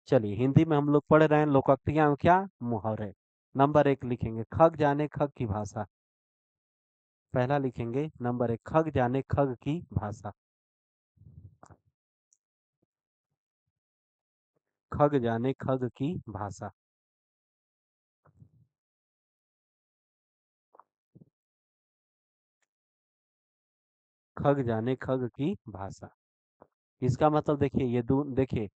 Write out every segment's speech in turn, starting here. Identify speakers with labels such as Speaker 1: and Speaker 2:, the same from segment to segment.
Speaker 1: चलिए, हिंदी में हम लोग पढ़ रहे हैं लोकोक्तियां में क्या मुहावरे। नंबर 1 लिखेंगे, खग जाने खग की भाषा। पहला लिखेंगे नंबर 1, खग जाने खग की भाषा। खग जाने खग की भाषा। खग जाने खग की भाषा। इसका मतलब देखिए, ये दो देखिए,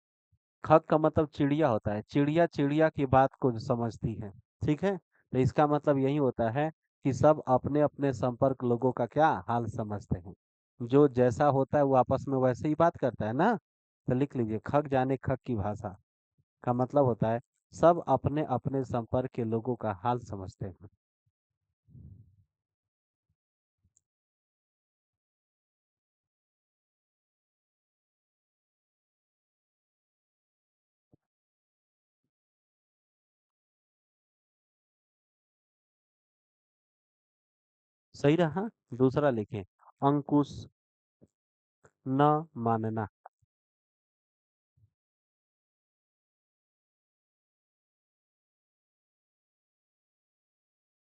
Speaker 1: खग का मतलब चिड़िया होता है। चिड़िया चिड़िया की बात को समझती है। ठीक है, तो इसका मतलब यही होता है कि सब अपने अपने संपर्क लोगों का क्या हाल समझते हैं। जो जैसा होता है वो आपस में वैसे ही बात करता है ना। तो लिख लीजिए, खग जाने खग की भाषा का मतलब होता है सब अपने अपने संपर्क के लोगों का हाल समझते हैं। सही रहा। दूसरा लिखें, अंकुश न मानना।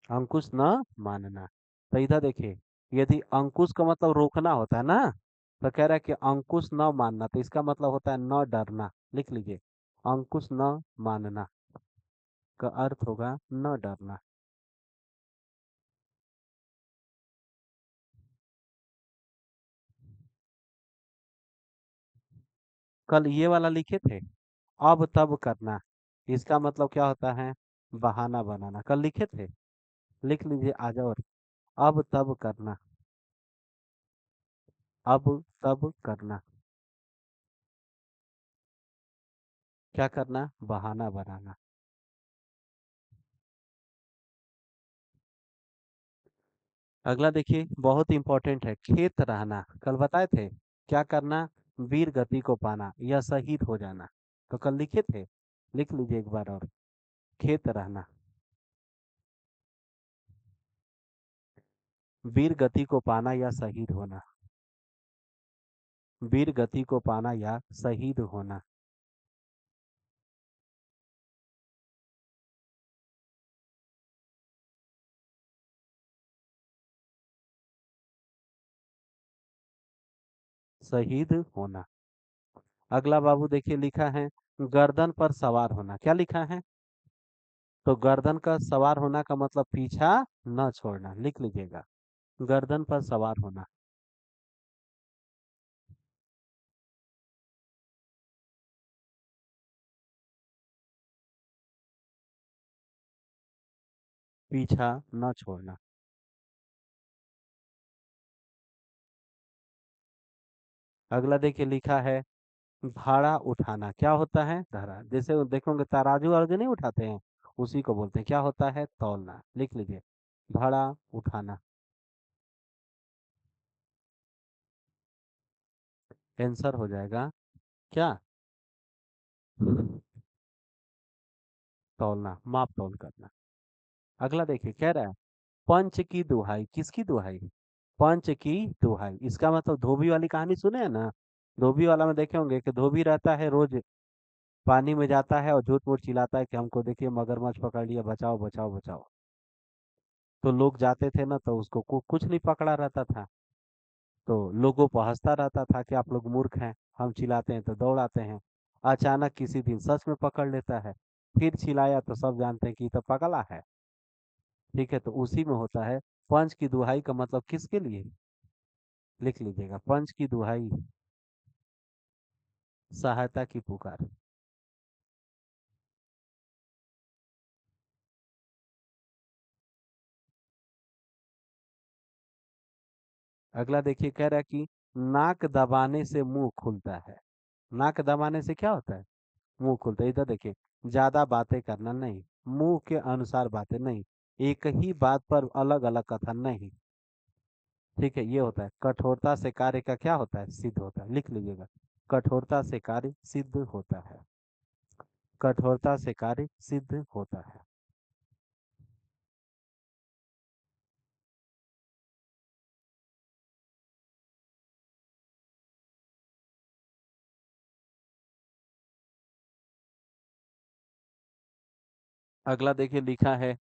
Speaker 1: अंकुश न मानना। तो इधर देखिए, यदि अंकुश का मतलब रोकना होता है ना, तो कह रहा है कि अंकुश न मानना, तो इसका मतलब होता है न डरना। लिख लीजिए, अंकुश न मानना का अर्थ होगा न डरना। कल ये वाला लिखे थे, अब तब करना। इसका मतलब क्या होता है, बहाना बनाना। कल लिखे थे, लिख लीजिए आ जाओ। अब तब करना। अब तब करना, क्या करना, बहाना बनाना। अगला देखिए, बहुत इंपॉर्टेंट है, खेत रहना। कल बताए थे क्या करना, वीर गति को पाना या शहीद हो जाना। तो कल लिखे थे, लिख लीजिए एक बार और, खेत रहना, वीर गति को पाना या शहीद होना। वीर गति को पाना या शहीद होना। शहीद होना। अगला बाबू देखिए, लिखा है गर्दन पर सवार होना। क्या लिखा है, तो गर्दन का सवार होना का मतलब पीछा न छोड़ना। लिख लीजिएगा, गर्दन पर सवार होना। पीछा न छोड़ना। अगला देखिए, लिखा है भाड़ा उठाना। क्या होता है, धरा, जैसे वो देखोगे तराजू वाराजू नहीं उठाते हैं, उसी को बोलते हैं। क्या होता है, तौलना। लिख लीजिए, भाड़ा उठाना। आंसर हो जाएगा क्या, तौलना, माप तौल करना। अगला देखिए, कह रहा है पंच की दुहाई। किसकी दुहाई, पंच की दुहाई। इसका मतलब धोबी वाली कहानी सुने हैं ना। धोबी वाला में देखे होंगे कि धोबी रहता है, रोज पानी में जाता है और झूठ मूठ चिल्लाता है कि हमको देखिए मगरमच्छ पकड़ लिया, बचाओ बचाओ बचाओ। तो लोग जाते थे ना, तो उसको कुछ नहीं पकड़ा रहता था। तो लोगों को हंसता रहता था कि आप लोग मूर्ख हैं, हम चिल्लाते हैं तो दौड़ाते हैं। अचानक किसी दिन सच में पकड़ लेता है, फिर चिल्लाया तो सब जानते हैं कि ये तो पगला है। ठीक है, तो उसी में होता है पंच की दुहाई का मतलब किसके लिए, लिख लीजिएगा, पंच की दुहाई, सहायता की पुकार। अगला देखिए, कह रहा है कि नाक दबाने से मुंह खुलता है। नाक दबाने से क्या होता है, मुंह खुलता है। इधर देखिए, ज्यादा बातें करना नहीं, मुंह के अनुसार बातें नहीं, एक ही बात पर अलग अलग कथन नहीं। ठीक है, ये होता है कठोरता से कार्य का क्या होता है, सिद्ध होता है। लिख लीजिएगा, कठोरता से कार्य सिद्ध होता है। कठोरता से कार्य सिद्ध होता है। अगला देखिए लिखा है,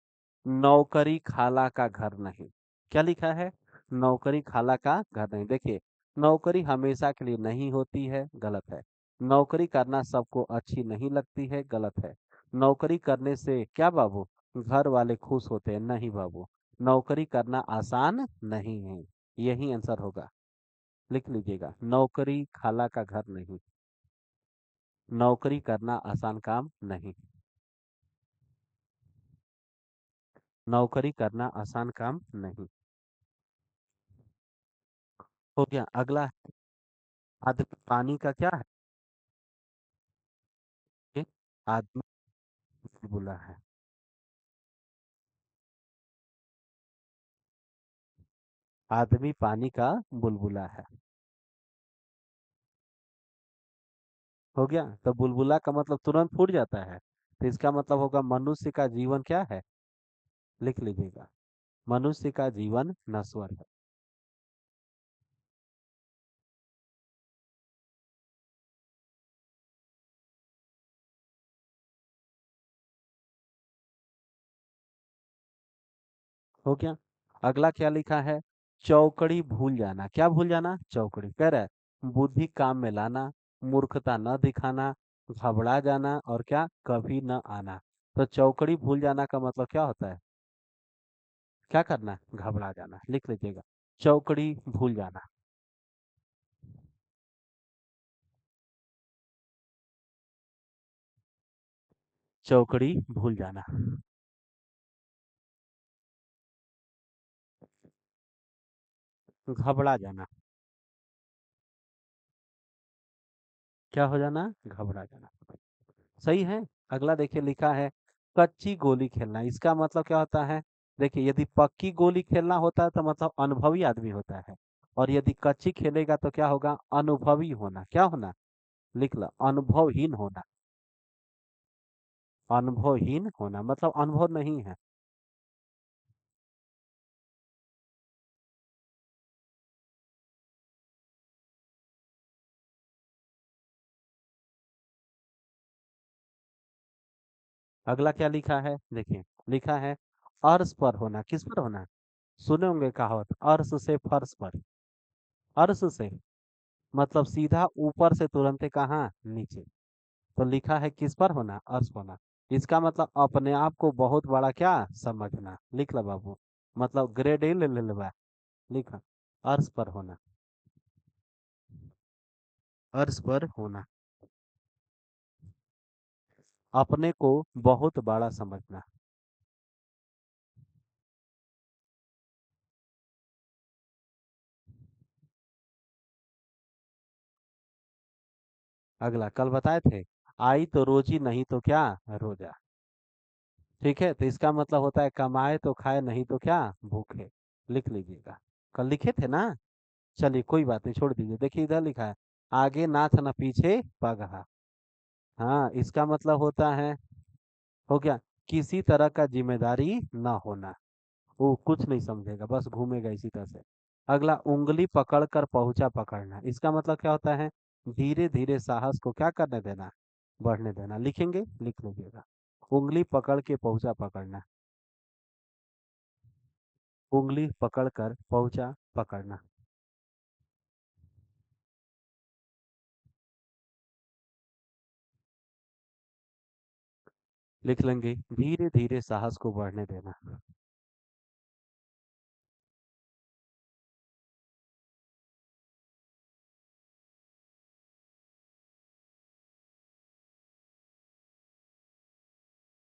Speaker 1: नौकरी खाला का घर नहीं। क्या लिखा है? नौकरी खाला का घर नहीं। देखिए, नौकरी हमेशा के लिए नहीं होती है, गलत है। नौकरी करना सबको अच्छी नहीं लगती है, गलत है। नौकरी करने से क्या बाबू, घर वाले खुश होते हैं? नहीं बाबू। नौकरी करना आसान नहीं है। यही आंसर होगा। लिख लीजिएगा, नौकरी खाला का घर नहीं। नौकरी करना आसान काम नहीं। नौकरी करना आसान काम नहीं। हो गया। अगला, आदमी पानी का क्या है? ये आदमी बुलबुला है। आदमी पानी का बुलबुला है। हो गया। तो बुलबुला का मतलब तुरंत फूट जाता है, तो इसका मतलब होगा मनुष्य का जीवन क्या है? लिख लीजिएगा, मनुष्य का जीवन नश्वर है। हो गया। अगला क्या लिखा है? चौकड़ी भूल जाना। क्या भूल जाना? चौकड़ी कह रहा है बुद्धि काम में लाना, मूर्खता न दिखाना, घबरा जाना, और क्या, कभी न आना। तो चौकड़ी भूल जाना का मतलब क्या होता है? क्या करना? घबरा जाना। लिख लीजिएगा, चौकड़ी भूल जाना। चौकड़ी भूल जाना। घबरा जाना। क्या हो जाना? घबरा जाना। सही है। अगला देखिए लिखा है, कच्ची गोली खेलना। इसका मतलब क्या होता है? देखिए, यदि पक्की गोली खेलना होता है तो मतलब अनुभवी आदमी होता है, और यदि कच्ची खेलेगा तो क्या होगा? अनुभवी होना। क्या होना? लिख लो, अनुभवहीन होना। अनुभवहीन होना मतलब अनुभव नहीं है। अगला क्या लिखा है? देखिए, लिखा है, अर्श पर होना। किस पर होना? सुने होंगे कहावत, अर्श से फर्श पर। अर्श से मतलब सीधा ऊपर से तुरंत कहाँ? नीचे। तो लिखा है किस पर होना? अर्श होना। इसका मतलब अपने आप को बहुत बड़ा क्या समझना। लिख लो बाबू, मतलब ग्रेड ए ले ले ले बा। लिखा, अर्श पर होना। अर्श पर होना, अपने को बहुत बड़ा समझना। अगला कल बताए थे, आई तो रोजी, नहीं तो क्या? रोजा। ठीक है, तो इसका मतलब होता है कमाए तो खाए, नहीं तो क्या? भूखे। लिख लीजिएगा, कल लिखे थे ना। चलिए कोई बात नहीं, छोड़ दीजिए। देखिए इधर लिखा है, आगे नाथ न पीछे पगहा। हाँ, इसका मतलब होता है, हो गया, किसी तरह का जिम्मेदारी ना होना। वो कुछ नहीं समझेगा, बस घूमेगा इसी तरह से। अगला, उंगली पकड़ कर पहुंचा पकड़ना। इसका मतलब क्या होता है? धीरे धीरे साहस को क्या करने देना? बढ़ने देना। लिखेंगे, लिख लीजिएगा, उंगली पकड़ के पहुंचा पकड़ना। उंगली पकड़ कर पहुंचा पकड़ना। लिख लेंगे, धीरे धीरे साहस को बढ़ने देना।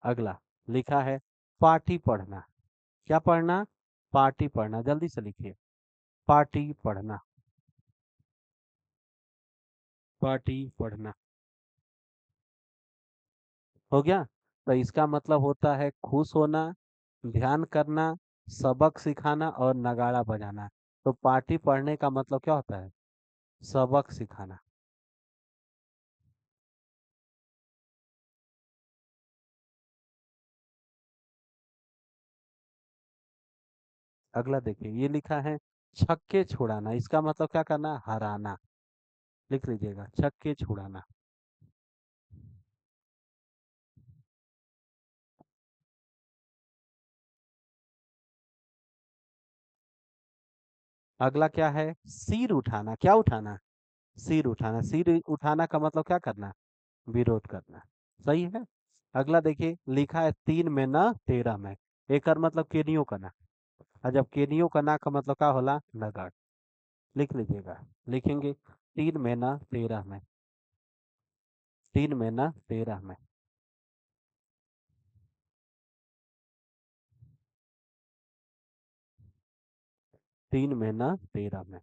Speaker 1: अगला लिखा है, पाठी पढ़ना। क्या पढ़ना? पाठी पढ़ना। जल्दी से लिखिए, पाठी पढ़ना। पाठी पढ़ना। हो गया। तो इसका मतलब होता है खुश होना, ध्यान करना, सबक सिखाना और नगाड़ा बजाना। तो पाठी पढ़ने का मतलब क्या होता है? सबक सिखाना। अगला देखिए, ये लिखा है, छक्के छुड़ाना। इसका मतलब क्या करना? हराना। लिख लीजिएगा, छक्के छुड़ाना। अगला क्या है, सिर उठाना, क्या उठाना, सिर उठाना, सिर उठाना का मतलब क्या करना, विरोध करना। सही है। अगला देखिए लिखा है 3 में न 13 में, एकर मतलब केनियो का ना, और जब केनियो का ना का मतलब क्या होला, नगड़। लिख लीजिएगा, लिखेंगे 3 में न 13 में, 3 में न 13 में। 3 में न 13 में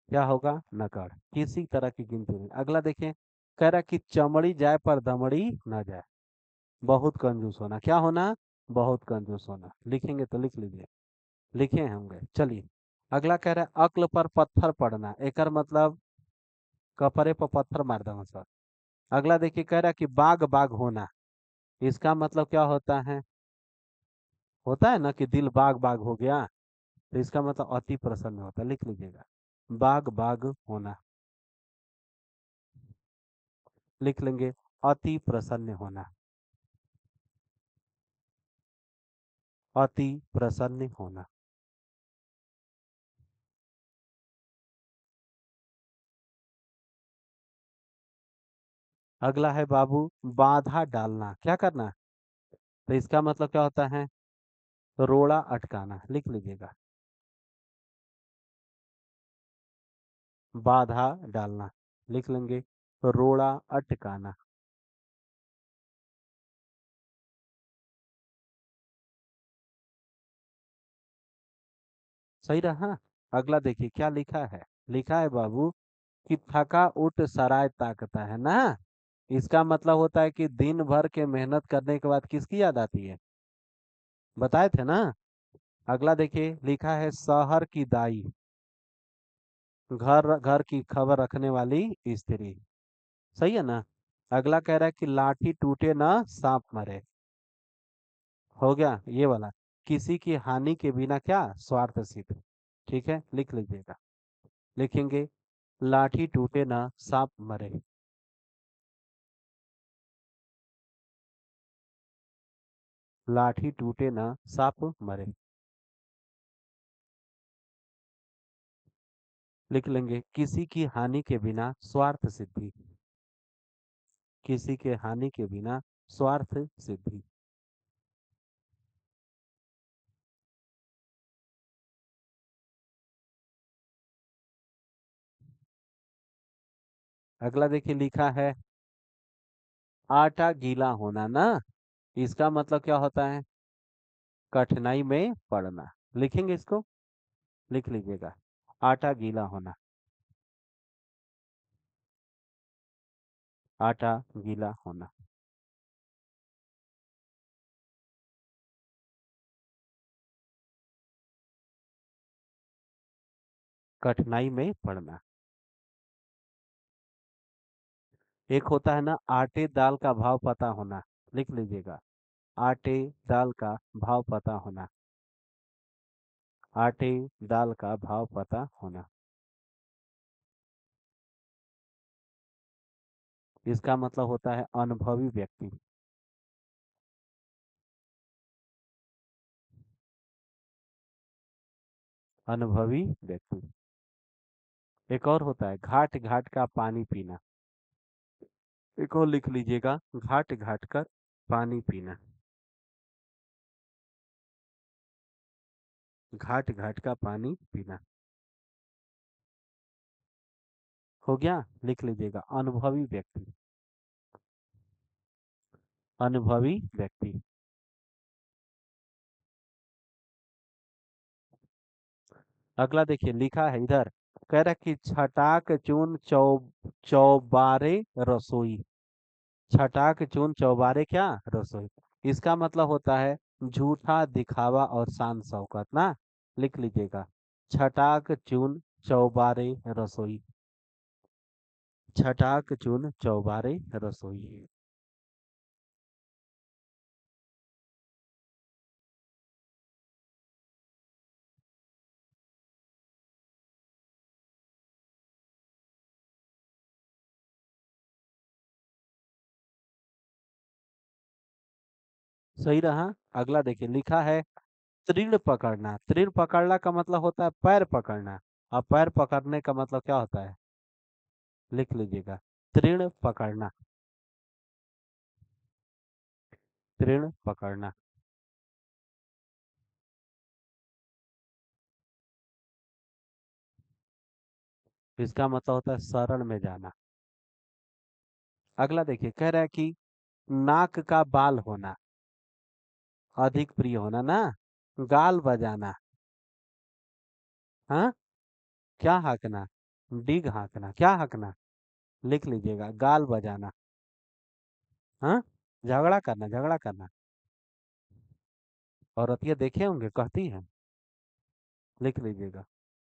Speaker 1: क्या होगा, नकड़। किसी तरह की गिनती नहीं। अगला देखें, कह रहा कि चमड़ी जाए पर दमड़ी ना जाए, बहुत कंजूस होना, क्या होना, बहुत कंजूस होना। लिखेंगे तो लिख लीजिए, लिखे होंगे। चलिए अगला कह रहा है अक्ल पर पत्थर पड़ना, एकर मतलब कपड़े पर पत्थर मार दो सर। अगला देखिए कह रहा है कि बाग बाग होना, इसका मतलब क्या होता है ना कि दिल बाग बाग हो गया, तो इसका मतलब अति प्रसन्न होता है। लिख लीजिएगा, बाग बाग होना। लिख लेंगे, अति प्रसन्न होना, अति प्रसन्न होना। अगला है बाबू, बाधा डालना, क्या करना, तो इसका मतलब क्या होता है, रोड़ा अटकाना। लिख लीजिएगा, बाधा डालना। लिख लेंगे, रोड़ा अटकाना। सही रहा। अगला देखिए क्या लिखा है, लिखा है बाबू कि थका उठ सराय ताकता है ना, इसका मतलब होता है कि दिन भर के मेहनत करने के बाद किसकी याद आती है, बताए थे ना। अगला देखिए लिखा है शहर की दाई, घर घर की खबर रखने वाली स्त्री। सही है ना। अगला कह रहा है कि लाठी टूटे ना सांप मरे, हो गया ये वाला। किसी की हानि के बिना क्या, स्वार्थ सिद्ध। ठीक है, लिख लीजिएगा, लिखेंगे लाठी टूटे ना सांप मरे। लाठी टूटे ना सांप मरे। लिख लेंगे किसी की हानि के बिना स्वार्थ सिद्धि, किसी के हानि के बिना स्वार्थ सिद्धि। अगला देखिए लिखा है आटा गीला होना ना, इसका मतलब क्या होता है, कठिनाई में पड़ना। लिखेंगे इसको, लिख लीजिएगा, आटा गीला होना, आटा गीला होना। कठिनाई में पड़ना। एक होता है ना आटे दाल का भाव पता होना। लिख लीजिएगा, आटे दाल का भाव पता होना, आटे दाल का भाव पता होना। इसका मतलब होता है अनुभवी व्यक्ति, अनुभवी व्यक्ति। एक और होता है घाट घाट का पानी पीना, एक और लिख लीजिएगा, घाट घाट कर पानी पीना, घाट घाट का पानी पीना। हो गया, लिख लीजिएगा अनुभवी व्यक्ति, अनुभवी व्यक्ति। अगला देखिए लिखा है इधर, कह रहा है कि छटाक चून चौबारे रसोई, छटाक चून चौबारे क्या, रसोई। इसका मतलब होता है झूठा दिखावा और शान शौकत ना। लिख लीजिएगा, छटाक चून चौबारे रसोई, छटाक चून चौबारे रसोई। सही रहा। अगला देखिए लिखा है तृण पकड़ना, तृण पकड़ना का मतलब होता है पैर पकड़ना। और पैर पकड़ने का मतलब क्या होता है? लिख लीजिएगा, तृण पकड़ना, तृण पकड़ना। इसका मतलब होता है शरण में जाना। अगला देखिए, कह रहा है कि नाक का बाल होना, अधिक प्रिय होना ना, गाल बजाना, हाँ, क्या हाँकना, डिग हाँकना, क्या हाँकना, लिख लीजिएगा, गाल बजाना, हाँ, झगड़ा करना, झगड़ा करना। औरतिया देखे होंगे कहती हैं, लिख लीजिएगा,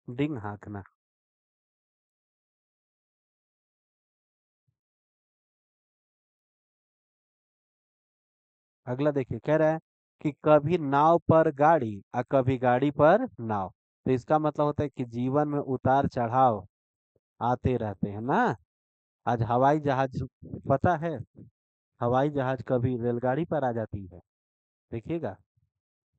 Speaker 1: डिंग हाँकना। अगला देखिए, कह रहा है कि कभी नाव पर गाड़ी और कभी गाड़ी पर नाव। तो इसका मतलब होता है कि जीवन में उतार चढ़ाव आते रहते हैं ना। आज हवाई जहाज, पता है, हवाई जहाज कभी रेलगाड़ी पर आ जाती है, देखिएगा,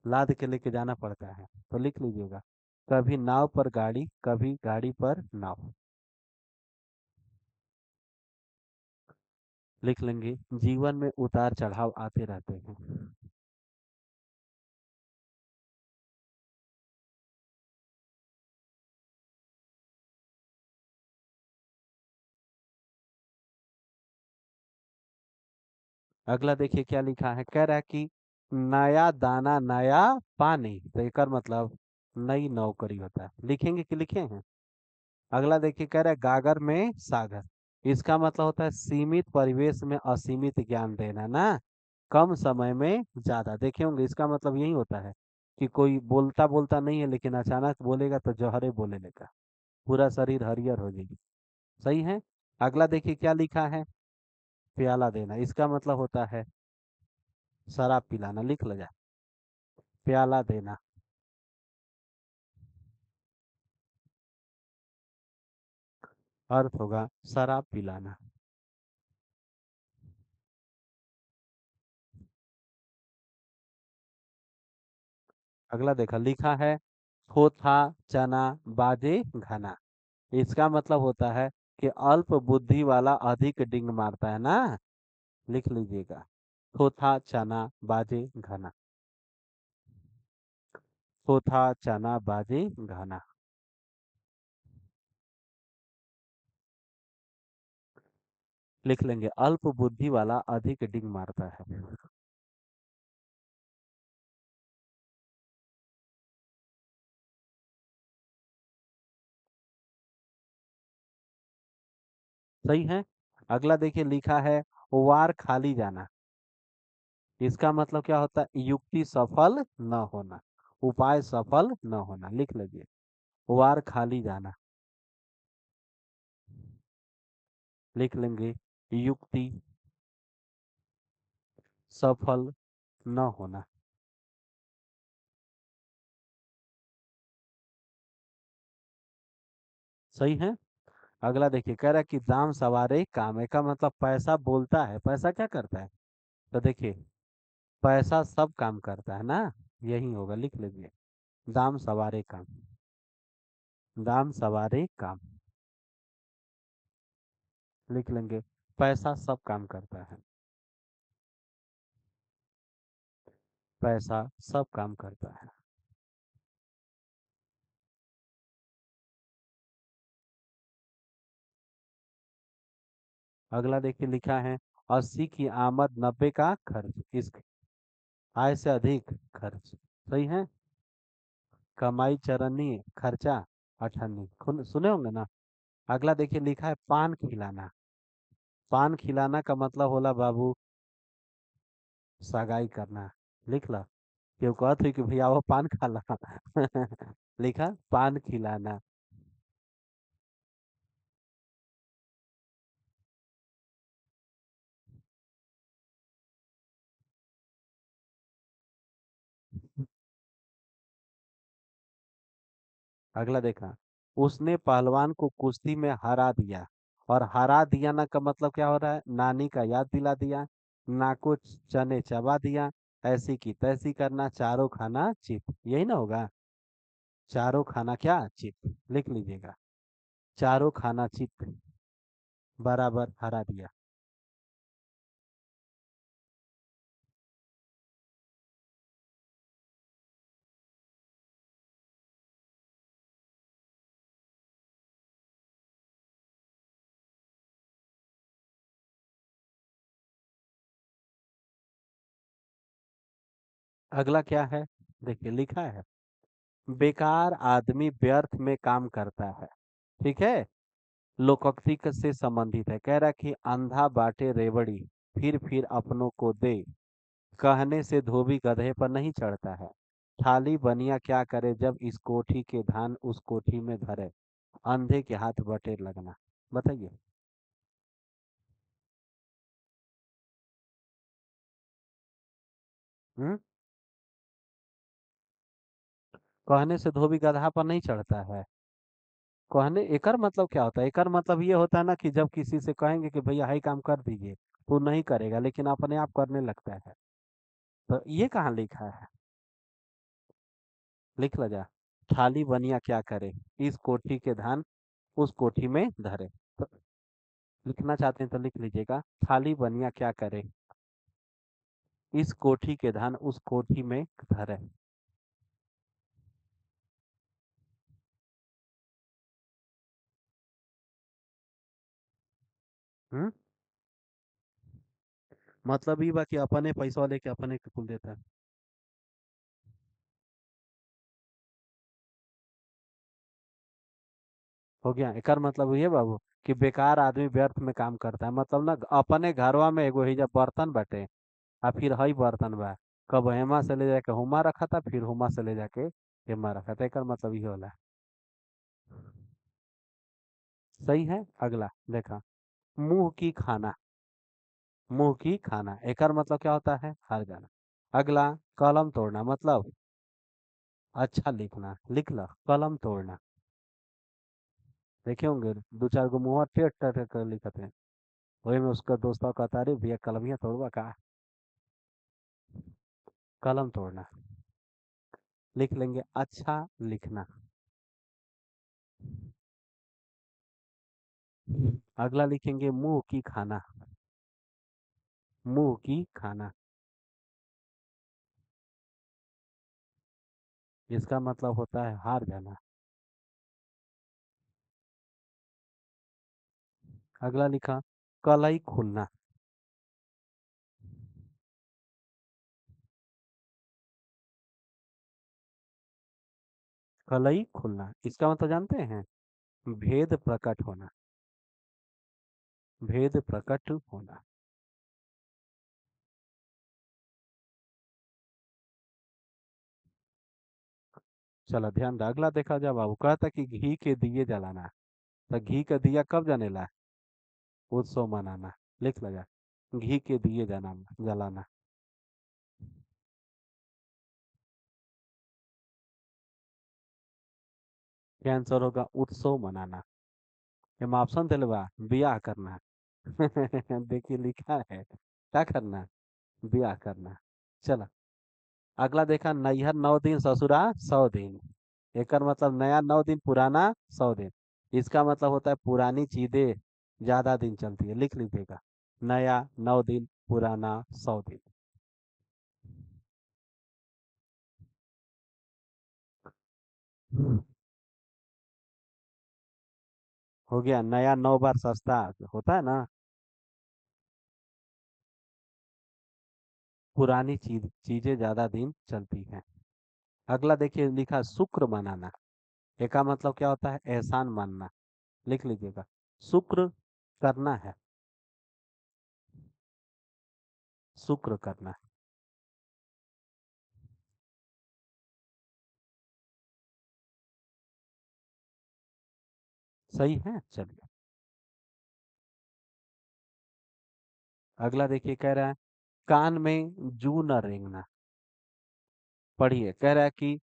Speaker 1: लाद के लेके जाना पड़ता है। तो लिख लीजिएगा, कभी नाव पर गाड़ी, कभी गाड़ी पर नाव। लिख लेंगे, जीवन में उतार चढ़ाव आते रहते हैं। अगला देखिए क्या लिखा है, कह रहा है कि नया दाना नया पानी, तो एक मतलब नई नौकरी होता है। लिखेंगे कि लिखे हैं? अगला देखिए, कह रहा है गागर में सागर। इसका मतलब होता है सीमित परिवेश में असीमित ज्ञान देना ना, कम समय में ज्यादा। देखे होंगे, इसका मतलब यही होता है कि कोई बोलता बोलता नहीं है, लेकिन अचानक बोलेगा तो जहरे बोले लेगा, पूरा शरीर हरियर हो जाएगी। सही है। अगला देखिए क्या लिखा है, प्याला देना। इसका मतलब होता है शराब पिलाना। लिख लो जा, प्याला देना, अर्थ होगा शराब पिलाना। अगला देखा, लिखा है थोथा चना बाजे घना। इसका मतलब होता है कि अल्प बुद्धि वाला अधिक डिंग मारता है ना। लिख लीजिएगा, थोथा चना बाजे घना, थोथा चना बाजे घना। लिख लेंगे, अल्प बुद्धि वाला अधिक डिंग मारता है। सही है। अगला देखिए, लिखा है वार खाली जाना। इसका मतलब क्या होता है? युक्ति सफल न होना, उपाय सफल न होना। लिख लीजिए, वार खाली जाना। लिख लेंगे, युक्ति सफल न होना। सही है। अगला देखिए, कह रहा है कि दाम सवारे काम है, का मतलब पैसा बोलता है। पैसा क्या करता है? तो देखिए, पैसा सब काम करता है ना, यही होगा। लिख लीजिए, दाम सवारे काम, दाम सवारे काम। लिख लेंगे, पैसा सब काम करता है, पैसा सब काम करता है। अगला देखिए, लिखा है 80 की आमद 90 का खर्च। इस आय से अधिक खर्च। सही है। कमाई चरनी, खर्चा अठन्नी। सुने होंगे ना। अगला देखिए, लिखा है पान खिलाना। पान खिलाना का मतलब होला बाबू सगाई करना। लिख ला, क्यों कहत हुई कि भैया वो पान खा ला। लिखा, पान खिलाना। अगला देखा, उसने पहलवान को कुश्ती में हरा दिया। और हरा दिया ना का मतलब क्या हो रहा है? नानी का याद दिला दिया, ना को चने चबा दिया, ऐसी की तैसी करना, चारों खाना चित, यही ना होगा। चारों खाना क्या चित, लिख लीजिएगा। चारों खाना चित बराबर हरा दिया। अगला क्या है, देखिए लिखा है, बेकार आदमी व्यर्थ में काम करता है। ठीक है, लोकोक्ति से संबंधित है। कह रहा कि अंधा बाटे रेवड़ी, फिर अपनों को दे, कहने से धोबी गधे पर नहीं चढ़ता है। थाली बनिया क्या करे जब इस कोठी के धान उस कोठी में धरे, अंधे के हाथ बटेर लगना। बताइए। हम्म, कहने से धोबी गधा पर नहीं चढ़ता है। कहने एकर मतलब क्या होता है, एकर मतलब ये होता है ना कि जब किसी से कहेंगे कि भैया हाई काम कर दीजिए, तो नहीं करेगा लेकिन अपने आप करने लगता है। तो ये कहाँ लिखा है, लिख लगा। थाली बनिया क्या करे, इस कोठी के धान उस कोठी में धरे। तो लिखना चाहते हैं तो लिख लीजिएगा, थाली बनिया क्या करे, इस कोठी के धान उस कोठी में धरे। हम्म, मतलब ये बा कि अपने पैसा लेके अपने के कुल देता है। हो गया, एकर मतलब ये बाबू कि बेकार आदमी व्यर्थ में काम करता है, मतलब ना अपने घरवा में एगो ही जब बर्तन बटे, आ फिर हई बर्तन बा, कब हेमा से ले जाके हुमा रखा था, फिर हुमा से ले जाके हेमा रखा था, एकर मतलब ये होला। सही है। अगला देखा, मुंह की खाना, मुंह की खाना एकर मतलब क्या होता है, हार जाना। अगला, कलम तोड़ना मतलब अच्छा लिखना, लिख लो कलम तोड़ना। देखे होंगे दो चार गो मुंह टेट टेट कर लिखते हैं, वही में उसका दोस्तों कहता अरे भैया कलमिया तोड़वा का, कलम तोड़ना। लिख लेंगे अच्छा लिखना। अगला लिखेंगे मुंह की खाना, मुंह की खाना, इसका मतलब होता है हार जाना। अगला लिखा, कलई खुलना, कलई खुलना इसका मतलब जानते हैं, भेद प्रकट होना, भेद प्रकट होना। चलो ध्यान दे, अगला देखा जाए बाबू, कहता कि घी के दिए जलाना। तो घी का दिया कब जनेला, उत्सव मनाना। लिख लगा, घी के दिए जलाना, जलाना। क्या आंसर होगा, उत्सव मनाना। हम ऑप्शन दिले बा, ब्याह करना। देखिए लिखा है क्या करना, ब्याह करना। चला, अगला देखा, नैहर 9 दिन ससुरा 100 दिन। एकर मतलब नया 9 दिन, पुराना 100 दिन। इसका मतलब होता है पुरानी चीजें ज्यादा दिन चलती है, लिख लीजिएगा। नया 9 दिन, पुराना 100 दिन। हो गया, नया 9 बार सस्ता होता है ना। पुरानी चीजें ज्यादा दिन चलती हैं। अगला देखिए लिखा, शुक्र मनाना। एका मतलब क्या होता है, एहसान मानना। लिख लीजिएगा, शुक्र करना है, शुक्र करना। सही है, चलिए। अगला देखिए कह रहा है, कान में जू न रेंगना। पढ़िए, कह रहा है कि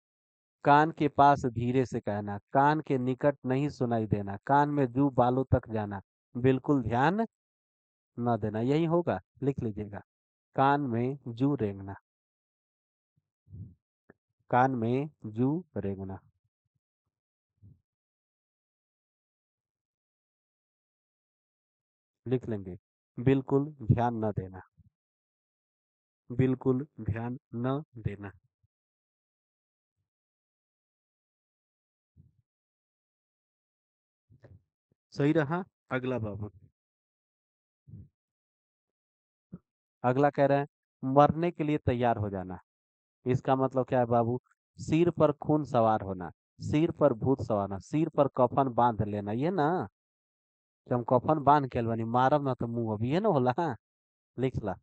Speaker 1: कान के पास धीरे से कहना, कान के निकट नहीं सुनाई देना, कान में जू बालों तक जाना, बिल्कुल ध्यान न देना, यही होगा। लिख लीजिएगा, कान में जू रेंगना। कान में जू रेंगना। लिख लेंगे। बिल्कुल ध्यान न देना। बिल्कुल ध्यान न देना। सही रहा। अगला बाबू। अगला कह रहे हैं मरने के लिए तैयार हो जाना। इसका मतलब क्या है बाबू? सिर पर खून सवार होना, सिर पर भूत सवार होना, सिर पर कफन बांध लेना, ये ना। कि हम कफन बांध के बनी मारब ना तो मुंह अभी ये ना होला। हाँ, लिख ला।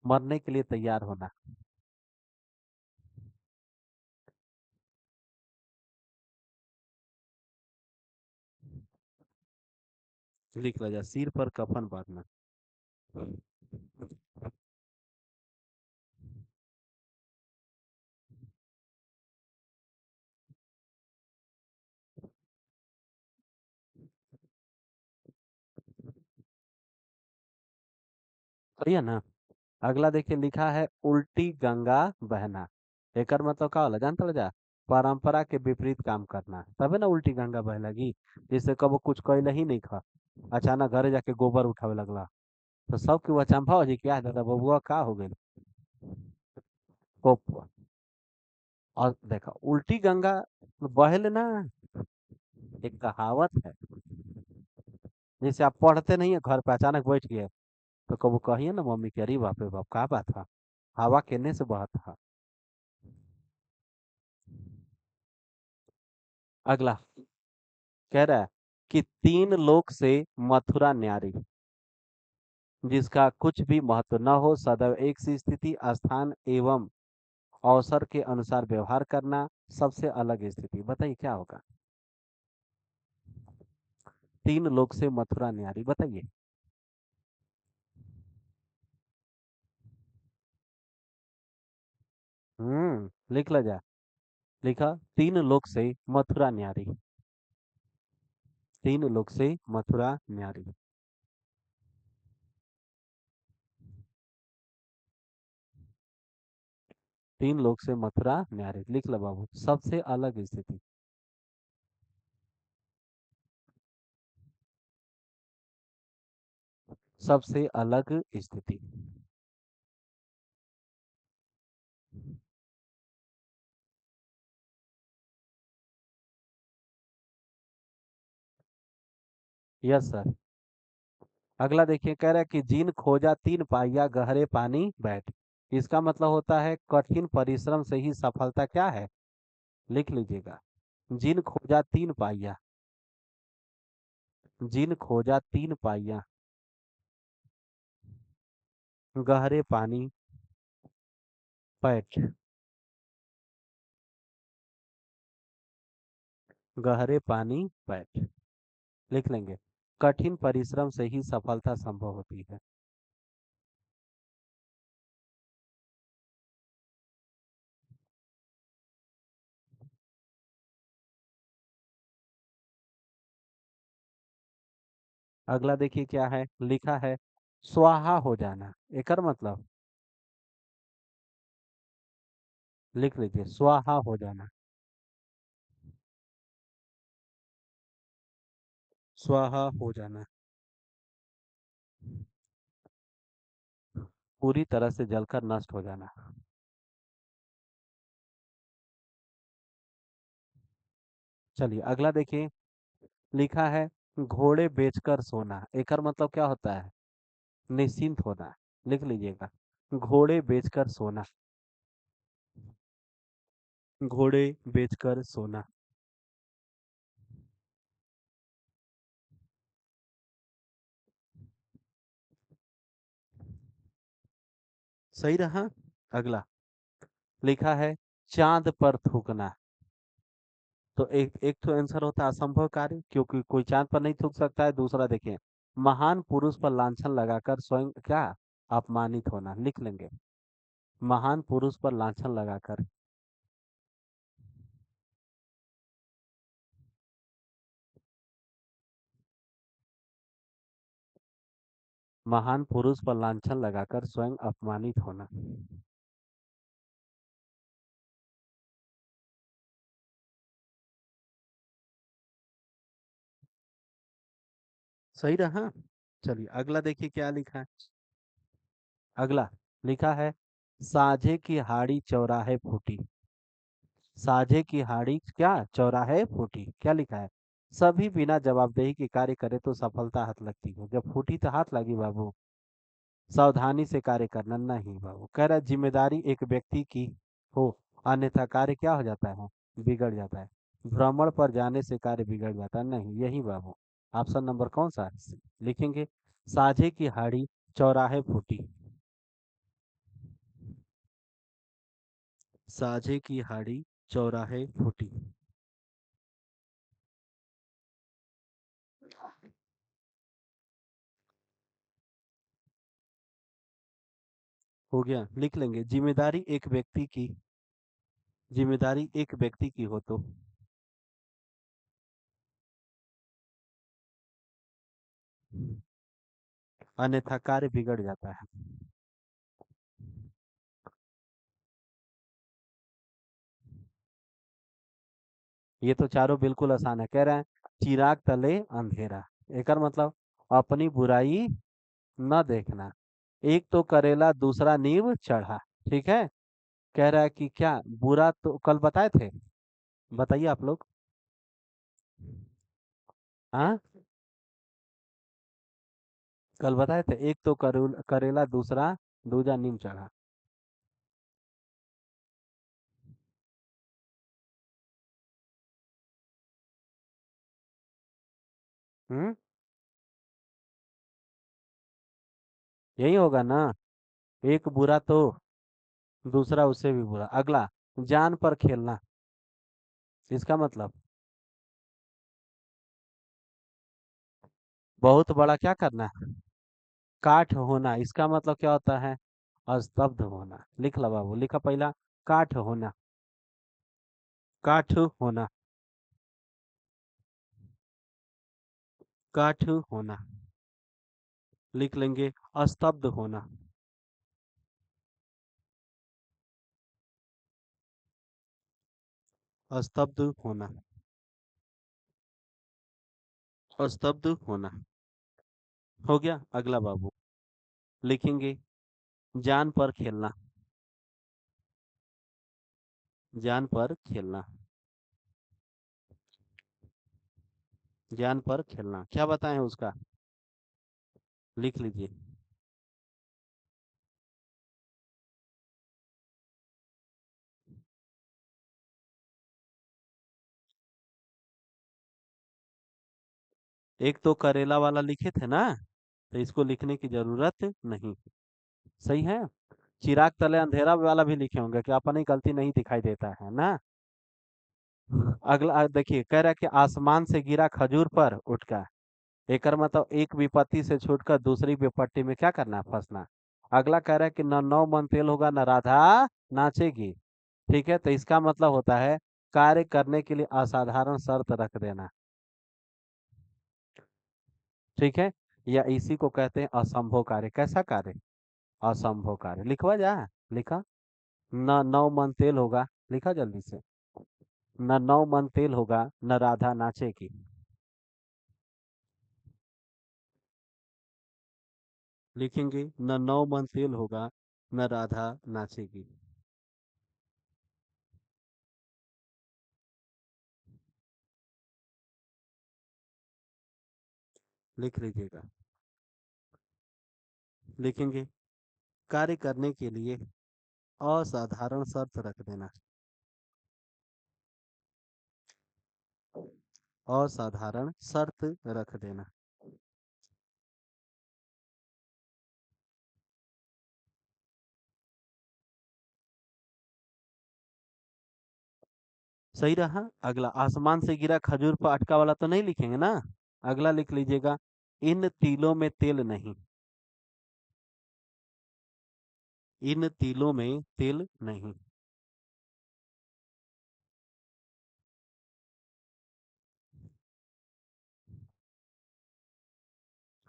Speaker 1: मरने के लिए तैयार होना। लिख ला जा, सिर पर कफन बांधना। सही है ना। अगला देखिए लिखा है उल्टी गंगा बहना। एकर मतलब का होला जानता हो जा? परंपरा के विपरीत काम करना, तबे ना उल्टी गंगा बह लगी। जिससे कबो कुछ कैल ही नहीं खा, अचानक घरे जाके गोबर उठावे लगला, तो सब के वो अचंभा हो जी क्या है दादा बबुआ का हो गई। को और देखा उल्टी गंगा बहल ना, एक कहावत है। जैसे आप पढ़ते नहीं है घर पे अचानक बैठ गए, तो कबो कहिए ना मम्मी के, अरे बाप रे बाप का बात था, हवा केने से बहत था। अगला कह रहा है कि तीन लोक से मथुरा न्यारी, जिसका कुछ भी महत्व न हो, सदैव एक सी स्थिति स्थान एवं अवसर के अनुसार व्यवहार करना, सबसे अलग स्थिति, बताइए क्या होगा? तीन लोक से मथुरा न्यारी, बताइए। लिख ला जा। लिखा तीन लोक से मथुरा न्यारी। तीन लोक से मथुरा न्यारी। तीन लोक से मथुरा न्यारी, लिख ला बाबू, सबसे अलग स्थिति। सबसे अलग स्थिति। Yes sir. अगला देखिए कह रहा है कि जिन खोजा तीन पाइया गहरे पानी बैठ। इसका मतलब होता है कठिन परिश्रम से ही सफलता क्या है? लिख लीजिएगा। जिन खोजा तीन पाइया। जिन खोजा तीन पाइया गहरे पानी पैठ। गहरे पानी पैठ। लिख लेंगे। कठिन परिश्रम से ही सफलता संभव होती है। अगला देखिए क्या है लिखा है स्वाहा हो जाना। एकर मतलब लिख लीजिए स्वाहा हो जाना। स्वाहा हो जाना। पूरी तरह से जलकर नष्ट हो जाना। चलिए अगला देखिए लिखा है घोड़े बेचकर सोना। एकर मतलब क्या होता है? निश्चिंत होना। लिख लीजिएगा। घोड़े बेचकर सोना। घोड़े बेचकर सोना। सही रहा। अगला लिखा है चांद पर थूकना। तो एक तो आंसर होता है असंभव कार्य, क्योंकि कोई चांद पर नहीं थूक सकता है। दूसरा देखिए महान पुरुष पर लांछन लगाकर स्वयं क्या अपमानित होना। लिख लेंगे। महान पुरुष पर लांछन लगाकर। महान पुरुष पर लांछन लगाकर स्वयं अपमानित होना। सही रहा। चलिए अगला देखिए क्या लिखा है। अगला लिखा है, साझे की हाड़ी चौराहे फूटी। साझे की हाड़ी क्या चौराहे फूटी, क्या लिखा है। सभी बिना जवाबदेही के कार्य करे तो सफलता हाथ लगती है, जब फूटी तो हाथ लगी बाबू। सावधानी से कार्य करना नहीं बाबू, कह रहा है जिम्मेदारी एक व्यक्ति की हो, अन्यथा कार्य क्या हो जाता है, बिगड़ जाता है। भ्रमण पर जाने से कार्य बिगड़ जाता है, नहीं यही बाबू। ऑप्शन नंबर कौन सा है? लिखेंगे, साझे की हाड़ी चौराहे फूटी। साझे की हाड़ी चौराहे फूटी। हो गया, लिख लेंगे, जिम्मेदारी एक व्यक्ति की हो तो अन्यथा कार्य बिगड़ जाता है। ये तो चारों बिल्कुल आसान है, कह रहे हैं चिराग तले अंधेरा। एकर मतलब अपनी बुराई न देखना। एक तो करेला दूसरा नींव चढ़ा। ठीक है। कह रहा है कि क्या बुरा तो कल बताए थे, बताइए आप लोग। हाँ, कल बताए थे, एक तो करेला दूसरा दूजा नीम चढ़ा। हम्म, यही होगा ना। एक बुरा तो दूसरा उससे भी बुरा। अगला, जान पर खेलना। इसका मतलब बहुत बड़ा क्या करना है, काठ होना। इसका मतलब क्या होता है, स्तब्ध होना। लिख लो बाबू, लिखा पहला, काठ होना। काठ होना। काठ होना। लिख लेंगे, स्तब्ध होना। स्तब्ध होना। स्तब्ध होना। हो गया। अगला बाबू लिखेंगे, जान पर खेलना। जान पर खेलना। जान पर खेलना, क्या बताएं उसका, लिख लीजिए। एक तो करेला वाला लिखे थे ना, तो इसको लिखने की जरूरत नहीं। सही है। चिराग तले अंधेरा वाला भी लिखे होंगे कि अपनी गलती नहीं दिखाई देता है ना। अगला देखिए, कह रहा है कि आसमान से गिरा खजूर पर उठका। एकर मतलब एक विपत्ति से छूटकर दूसरी विपत्ति में क्या करना है, फंसना। अगला कह रहा है कि न नौ मन तेल होगा न राधा नाचेगी। ठीक है, तो इसका मतलब होता है कार्य करने के लिए असाधारण शर्त रख देना। ठीक है। या इसी को कहते हैं असंभव कार्य। कैसा कार्य, असंभव कार्य। लिखवा जा, लिखा, न नौ मन तेल होगा, लिखा जल्दी से, न नौ मन तेल होगा न राधा नाचेगी। लिखेंगे, न नौ मन तेल होगा न राधा नाचेगी। लिख लीजिएगा। लिखेंगे, कार्य करने के लिए असाधारण शर्त रख देना। असाधारण शर्त रख देना। सही रहा। अगला, आसमान से गिरा खजूर पर अटका वाला तो नहीं लिखेंगे ना। अगला लिख लीजिएगा, इन तिलों में तेल नहीं। इन तिलों में तेल नहीं।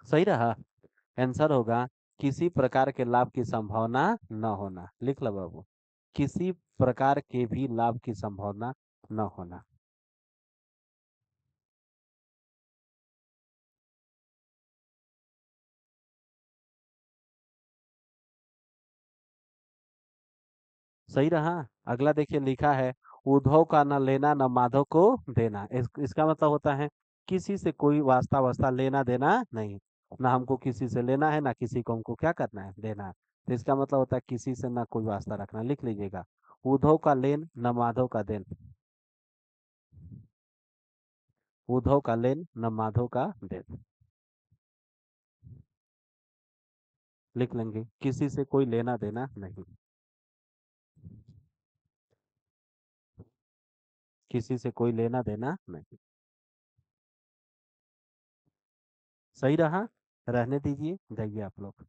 Speaker 1: सही रहा। आंसर होगा, किसी प्रकार के लाभ की संभावना न होना। लिख लो बाबू, किसी प्रकार के भी लाभ की संभावना न होना। सही रहा। अगला देखिए लिखा है, उद्धव का न लेना न माधव को देना। इसका मतलब होता है किसी से कोई वास्ता वास्ता लेना देना नहीं, ना हमको किसी से लेना है ना किसी को हमको क्या करना है, देना है। तो इसका मतलब होता है किसी से ना कोई वास्ता रखना। लिख लीजिएगा, उद्धव का लेन न माधव का देन। उद्धव का लेन न माधव का देन। लिख लेंगे, किसी से कोई लेना देना नहीं। किसी से कोई लेना देना नहीं। सही रहा। रहने दीजिए, जाइए आप लोग।